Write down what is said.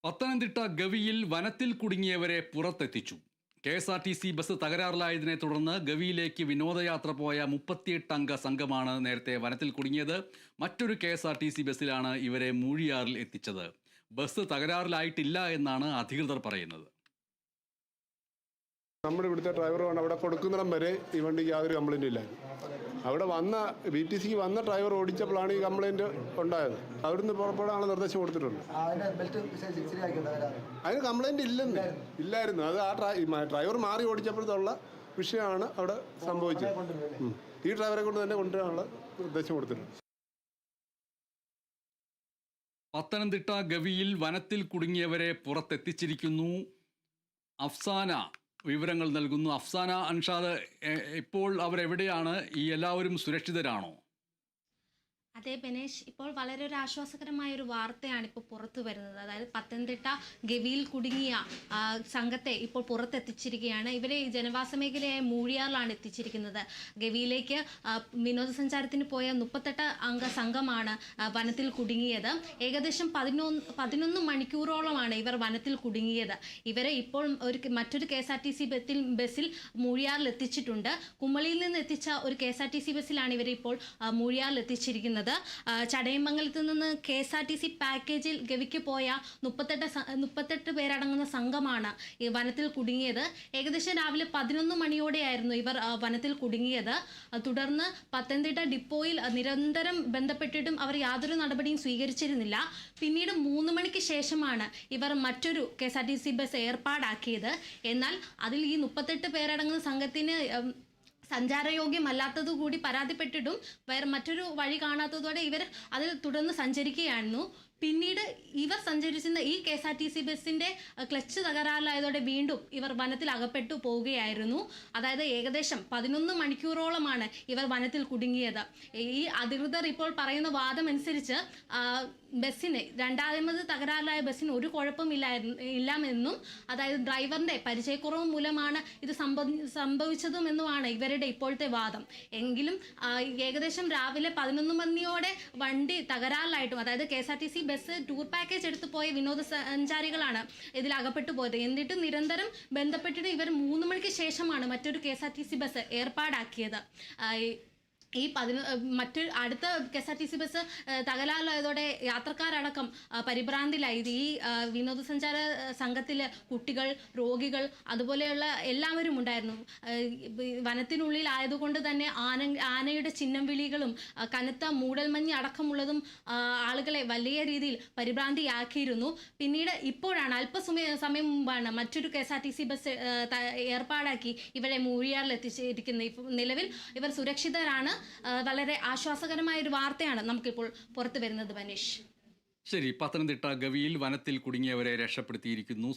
പത്തനംതിട്ട ഗവിയിൽ വനത്തിൽ കുടുങ്ങിയവരെ പുറത്തെത്തിച്ചു. KSRTC bus തകരാറിലായതിനെ തുടർന്ന് ഗവിയിലേക്ക് വിനോദയാത്ര പോയ 38 അംഗ സംഘമാണ് നേരത്തെ വനത്തിൽ കുടുങ്ങിയത്. മറ്റൊരു KSRTC ബസ്സിലാണ് ഇവരെ മൂഴിയാറിൽ എത്തിച്ചത്. ബസ് തകരാറിലായിട്ടില്ല എന്നാണ് അധികൃതർ പറയുന്നത്. നമ്മുടെ ഇവിടുത്തെ ഡ്രൈവറാണ് അവിടെ കൊടുക്കുന്നിടം വരെ ഈ വണ്ടിക്ക് യാതൊരു കംപ്ലൈൻറ്റും ഇല്ലായിരുന്നു. അവിടെ വന്ന BTCക്ക് വന്ന ഡ്രൈവർ ഓടിച്ചപ്പോഴാണ് ഈ കംപ്ലൈൻറ്റ് ഉണ്ടായത്. അവിടുന്ന് പുറപ്പെടാനുള്ള നിർദ്ദേശം കൊടുത്തിട്ടുണ്ട്. അതിന് കംപ്ലൈൻറ്റ് ഇല്ലായിരുന്നു. അത് ആ ഡ്രൈവർ മാറി ഓടിച്ചപ്പോഴത്തുള്ള വിഷയമാണ് അവിടെ സംഭവിച്ചത്. ഈ ഡ്രൈവറെ കൊണ്ട് തന്നെ കൊണ്ടുവരാനുള്ള നിർദ്ദേശം കൊടുത്തിട്ടുണ്ട്. പത്തനംതിട്ട ഗവിയിൽ വനത്തിൽ കുടുങ്ങിയവരെ പുറത്തെത്തിച്ചിരിക്കുന്നു. അഫ്സാന വിവരങ്ങൾ നൽകുന്നു. അഫ്സാന, അൻഷാദ്, ഇപ്പോൾ അവരെവിടെയാണ്? ഈ എല്ലാവരും സുരക്ഷിതരാണോ? അതെ ബനേഷ്, ഇപ്പോൾ വളരെ ഒരു ആശ്വാസകരമായ ഒരു വാർത്തയാണ് ഇപ്പോൾ പുറത്തു വരുന്നത്. അതായത് പത്തനംതിട്ട ഗവിയിൽ കുടുങ്ങിയ സംഘത്തെ ഇപ്പോൾ പുറത്തെത്തിച്ചിരിക്കുകയാണ്. ഇവരെ ജനവാസ മേഖലയായ മൂഴിയാറിലാണ് എത്തിച്ചിരിക്കുന്നത്. ഗവിയിലേക്ക് വിനോദസഞ്ചാരത്തിന് പോയ 38 അംഗ സംഘമാണ് വനത്തിൽ കുടുങ്ങിയത്. ഏകദേശം 11 മണിക്കൂറോളമാണ് ഇവർ വനത്തിൽ കുടുങ്ങിയത്. ഇവരെ ഇപ്പോൾ മറ്റൊരു KSRTC ബസ്സിൽ മൂഴിയാറിൽ എത്തിച്ചിട്ടുണ്ട്. കുമളിയിൽ നിന്ന് എത്തിച്ച ഒരു KSRTC ബസ്സിലാണ് ഇവരെ ഇപ്പോൾ മൂഴിയാറിൽ എത്തിച്ചിരിക്കുന്നത്. ചടയമംഗലത്ത് നിന്ന് KSRTC പാക്കേജിൽ ഗവിക്ക് പോയ 38 പേരടങ്ങുന്ന സംഘമാണ് ഈ വനത്തിൽ കുടുങ്ങിയത്. ഏകദേശം രാവിലെ 11 മണിയോടെയായിരുന്നു ഇവർ വനത്തിൽ കുടുങ്ങിയത്. തുടർന്ന് പത്തനംതിട്ട ഡിപ്പോയിൽ നിരന്തരം ബന്ധപ്പെട്ടിട്ടും അവർ യാതൊരു നടപടിയും സ്വീകരിച്ചിരുന്നില്ല. പിന്നീട് 3 മണിക്ക് ശേഷമാണ് ഇവർ മറ്റൊരു KSRTC ബസ് ഏർപ്പാടാക്കിയത്. എന്നാൽ അതിൽ ഈ 38 പേരടങ്ങുന്ന സംഘത്തിന് സഞ്ചാരയോഗ്യമല്ലാത്തതു കൂടി പരാതിപ്പെട്ടിട്ടും വേറെ മറ്റൊരു വഴി കാണാത്തതോടെ ഇവർ അതിൽ തുടർന്ന് സഞ്ചരിക്കുകയായിരുന്നു. പിന്നീട് ഇവർ സഞ്ചരിച്ചിരുന്ന ഈ KSRTC ബസ്സിൻ്റെ ക്ലച്ച് തകരാറിലായതോടെ വീണ്ടും ഇവർ വനത്തിൽ അകപ്പെട്ടു പോവുകയായിരുന്നു. അതായത് ഏകദേശം 11 മണിക്കൂറോളമാണ് ഇവർ വനത്തിൽ കുടുങ്ങിയത്. ഈ അധികൃതർ ഇപ്പോൾ പറയുന്ന വാദമനുസരിച്ച് ബസ്സിന് രണ്ടാമത് തകരാറിലായ ബസ്സിന് ഒരു കുഴപ്പമില്ലാമെന്നും അതായത് ഡ്രൈവറിൻ്റെ പരിചയക്കുറവ് മൂലമാണ് ഇത് സംഭവിച്ചതുമെന്നുമാണ് ഇവരുടെ ഇപ്പോഴത്തെ വാദം. എങ്കിലും ഏകദേശം രാവിലെ 11 മണിയോടെ വണ്ടി തകരാറിലായിട്ടും അതായത് KSRTC ബസ് ടൂർ പാക്കേജ് എടുത്തു പോയ വിനോദസഞ്ചാരികളാണ് ഇതിൽ അകപ്പെട്ടു പോയത്. എന്നിട്ടും നിരന്തരം ബന്ധപ്പെട്ടിട്ട് ഇവർ 3 മണിക്ക് ശേഷമാണ് മറ്റൊരു KSRTC ബസ് ഏർപ്പാടാക്കിയത്. മറ്റൊരു അടുത്ത KSRTC ബസ് തകരാറിലായതോടെ യാത്രക്കാരടക്കം പരിഭ്രാന്തിലായി. ഈ വിനോദസഞ്ചാര സംഘത്തിൽ കുട്ടികൾ, രോഗികൾ അതുപോലെയുള്ള എല്ലാവരും ഉണ്ടായിരുന്നു. വനത്തിനുള്ളിൽ ആയതുകൊണ്ട് തന്നെ ആനയുടെ ചിഹ്നം വിളികളും കനത്ത മൂടൽമഞ്ഞ് അടക്കമുള്ളതും ആളുകളെ വലിയ രീതിയിൽ പരിഭ്രാന്തിയാക്കിയിരുന്നു. പിന്നീട് ഇപ്പോഴാണ് സമയം മുമ്പാണ് മറ്റൊരു KSRTC ബസ് ഏർപ്പാടാക്കി ഇവരെ മൂഴിയാറിൽ എത്തിച്ചിരിക്കുന്നത്. നിലവിൽ ഇവർ സുരക്ഷിതരാണ്. വളരെ ആശ്വാസകരമായ ഒരു വാർത്തയാണ് നമുക്കിപ്പോൾ പുറത്തു വരുന്നത് ബനീഷ്. ശരി, പത്തനംതിട്ട ഗവിയിൽ വനത്തിൽ കുടുങ്ങിയവരെ രക്ഷപ്പെടുത്തിയിരിക്കുന്നു.